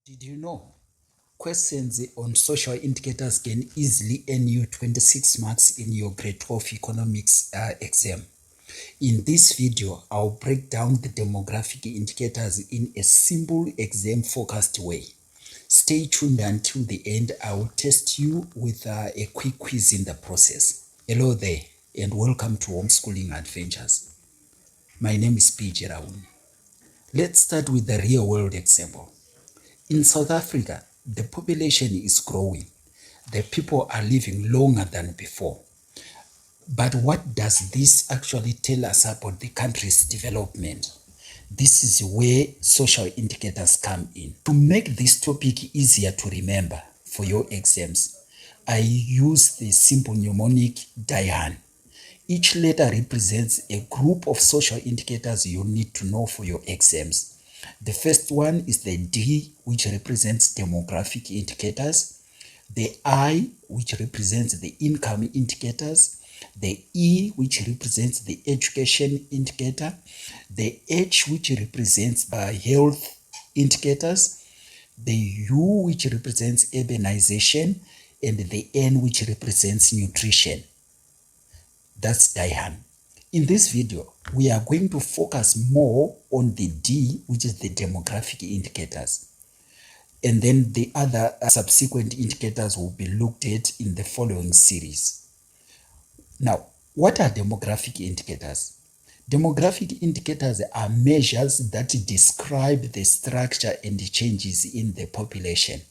Did you know questions on social indicators can easily earn you 26 marks in your grade 12 economics exam? In this video, I'll break down the demographic indicators in a simple exam-focused way. Stay tuned until the end. I will test you with a quick quiz in the process. Hello there, and welcome to Homeschooling Adventures. My name is DIEHUN. Let's start with the real-world example. In South Africa, the population is growing. The people are living longer than before. But what does this actually tell us about the country's development? This is where social indicators come in. To make this topic easier to remember for your exams, I use the simple mnemonic DIEHUN. Each letter represents a group of social indicators you need to know for your exams. The first one is the D, which represents demographic indicators. The I, which represents the income indicators. The E, which represents the education indicator. The H, which represents health indicators. The U, which represents urbanization. And the N, which represents nutrition. That's DIEHUN. In this video, we are going to focus more on the D, which is the demographic indicators. And then the other subsequent indicators will be looked at in the following series. Now, what are demographic indicators? Demographic indicators are measures that describe the structure and changes in the population.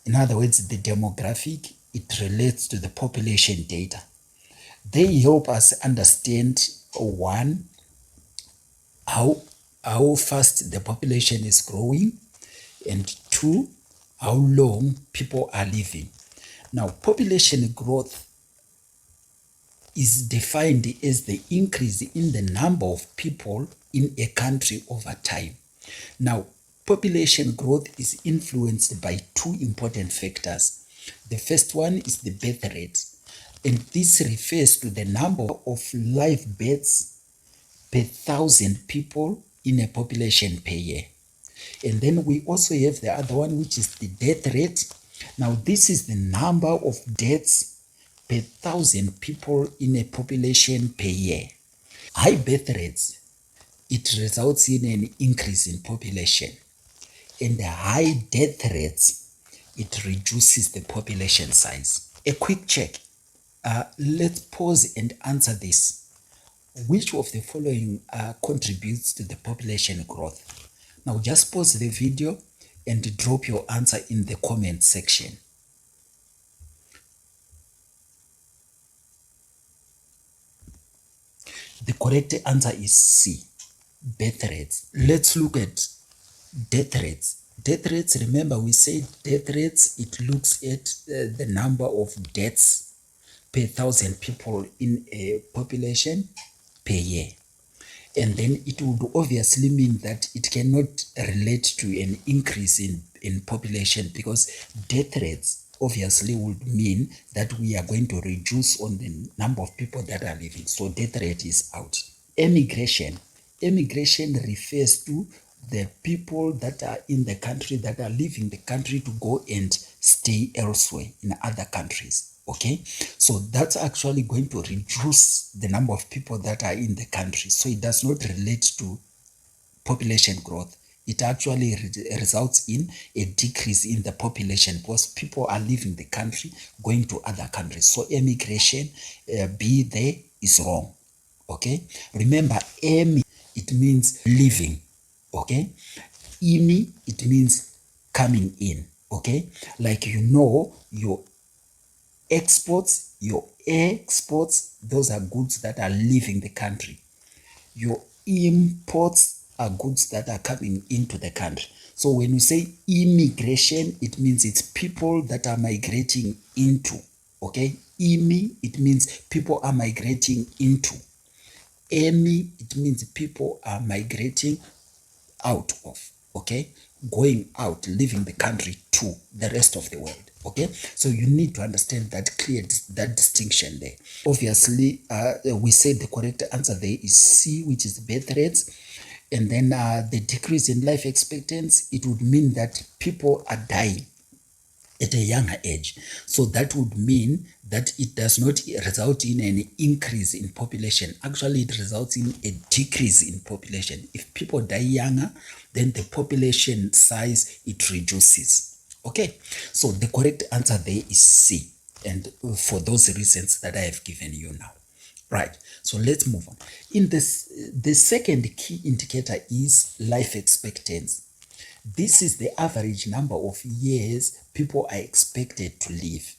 In other words, the demographic, it relates to the population data. They help us understand, one, how fast the population is growing, and two, how long people are living. Now, population growth is defined as the increase in the number of people in a country over time. Now, population growth is influenced by two important factors. The first one is the birth rate. And this refers to the number of live births per 1,000 people in a population per year. And then we also have the other one, which is the death rate. Now, this is the number of deaths per 1,000 people in a population per year. High birth rates, it results in an increase in population. And the high death rates, it reduces the population size. A quick check. Let's pause and answer this. Which of the following contributes to the population growth? Now just pause the video and drop your answer in the comment section. The correct answer is C, birth rates. Let's look at death rates. Death rates, remember we said death rates, it looks at the number of deaths per 1,000 people in a population per year. And then it would obviously mean that it cannot relate to an increase in population, because death rates obviously would mean that we are going to reduce on the number of people that are living. So death rate is out. Emigration. Emigration refers to the people that are in the country, that are leaving the country to go and stay elsewhere in other countries. Okay, so that's actually going to reduce the number of people that are in the country. So it does not relate to population growth. It actually results in a decrease in the population, because people are leaving the country, going to other countries. So emigration, B there, is wrong. Okay, remember, emi, it means leaving. Okay, imi, it means coming in. Okay, like your exports, your exports, those are goods that are leaving the country. Your imports are goods that are coming into the country. So when you say immigration, it means it's people that are migrating into. Okay, imi, it means people are migrating into. Emi, it means people are migrating out of. Okay, going out, leaving the country to the rest of the world. Okay, so you need to understand that that distinction there. Obviously, we said the correct answer there is C, which is birth rates. and then the decrease in life expectancy, it would mean that people are dying at a younger age. So that would mean that it does not result in an increase in population. Actually, it results in a decrease in population. If people die younger, then the population size, it reduces. Okay, so the correct answer there is C, and for those reasons that I have given you now. Right, so let's move on. In this, the second key indicator is life expectancy. This is the average number of years people are expected to live.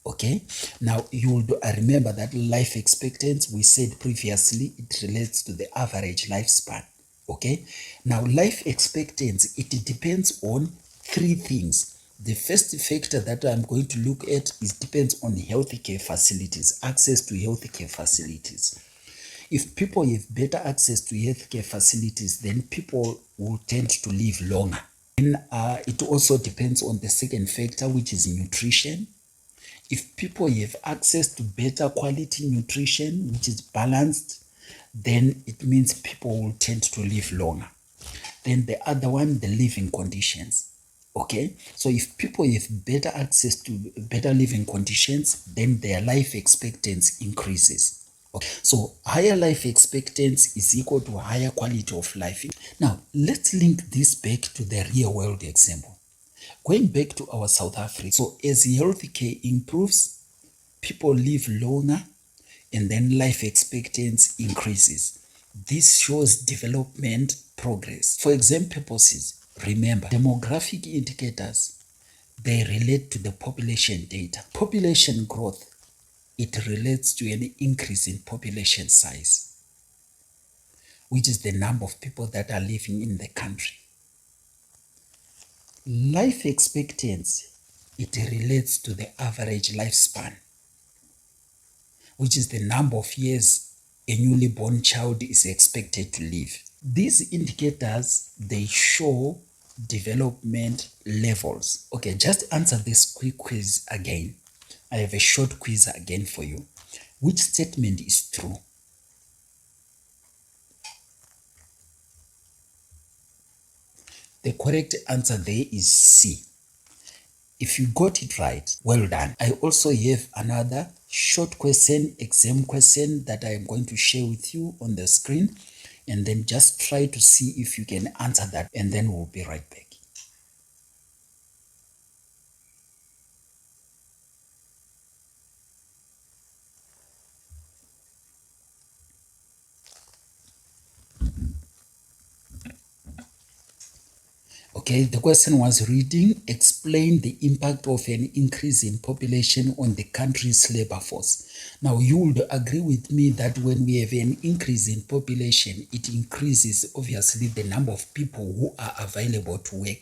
Okay, now you will remember that life expectancy, we said previously, it relates to the average lifespan. Okay, now life expectancy, it depends on three things. The first factor that I'm going to look at is depends on healthcare facilities, access to healthcare facilities. If people have better access to healthcare facilities, then people will tend to live longer. Then it also depends on the second factor, which is nutrition. If people have access to better quality nutrition, which is balanced, then it means people will tend to live longer. Then the other one, the living conditions. Okay, so if people have better access to better living conditions, then their life expectancy increases. Okay, so higher life expectancy is equal to higher quality of life. Now, let's link this back to the real world example. Going back to our South Africa, so as healthcare improves, people live longer, and then life expectancy increases. This shows development progress. For exam purposes, remember, demographic indicators, they relate to the population data. Population growth, it relates to an increase in population size, which is the number of people that are living in the country. Life expectancy, it relates to the average lifespan, which is the number of years a newly born child is expected to live. These indicators, they show development levels. Okay, just answer this quick quiz again. I have a short quiz again for you. Which statement is true? The correct answer there is C. If you got it right, well done. I also have another short question, exam question that I am going to share with you on the screen, and then just try to see if you can answer that, and then we'll be right back. Okay, the question was reading, explain the impact of an increase in population on the country's labor force. Now, you would agree with me that when we have an increase in population, it increases obviously the number of people who are available to work,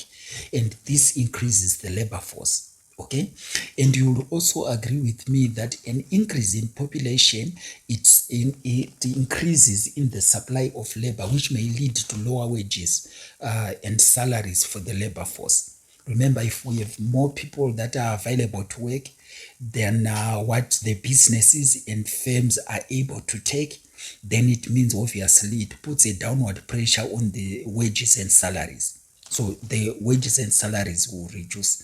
and this increases the labor force. Okay, and you will also agree with me that an increase in population, it increases in the supply of labor, which may lead to lower wages and salaries for the labor force. Remember, if we have more people that are available to work than what the businesses and firms are able to take, then it means obviously it puts a downward pressure on the wages and salaries. So the wages and salaries will reduce.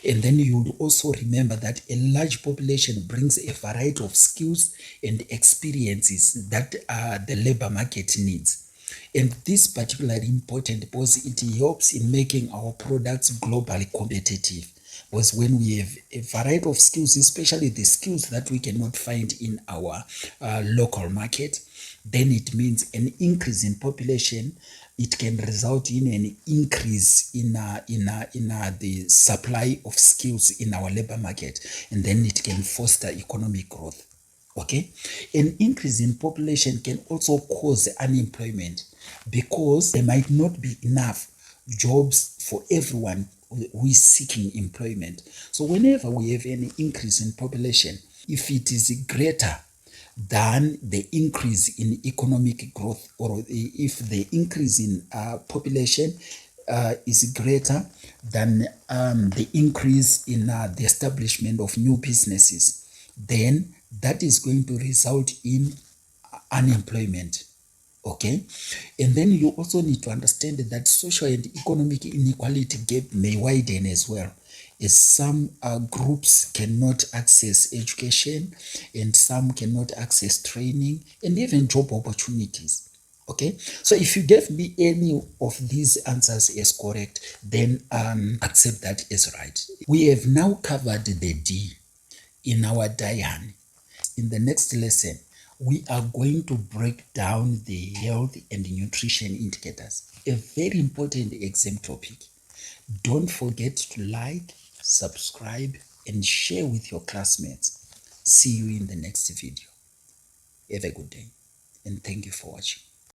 And then you would also remember that a large population brings a variety of skills and experiences that the labor market needs. And this is particularly important because it helps in making our products globally competitive. Because when we have a variety of skills, especially the skills that we cannot find in our local market, then it means an increase in population. It can result in an increase in the supply of skills in our labor market, and then it can foster economic growth. Okay, an increase in population can also cause unemployment because there might not be enough jobs for everyone who is seeking employment. So whenever we have an increase in population, if it is greater than the increase in economic growth, or if the increase in population is greater than the increase in the establishment of new businesses, then that is going to result in unemployment. Okay, and then you also need to understand that social and economic inequality gap may widen as well, as some groups cannot access education and some cannot access training and even job opportunities. Okay, so if you gave me any of these answers as correct, then accept that as right. We have now covered the D in our DIEHUN. In the next lesson, we are going to break down the health and nutrition indicators, a very important exam topic. Don't forget to like, subscribe, and share with your classmates. See you in the next video. Have a good day, and thank you for watching.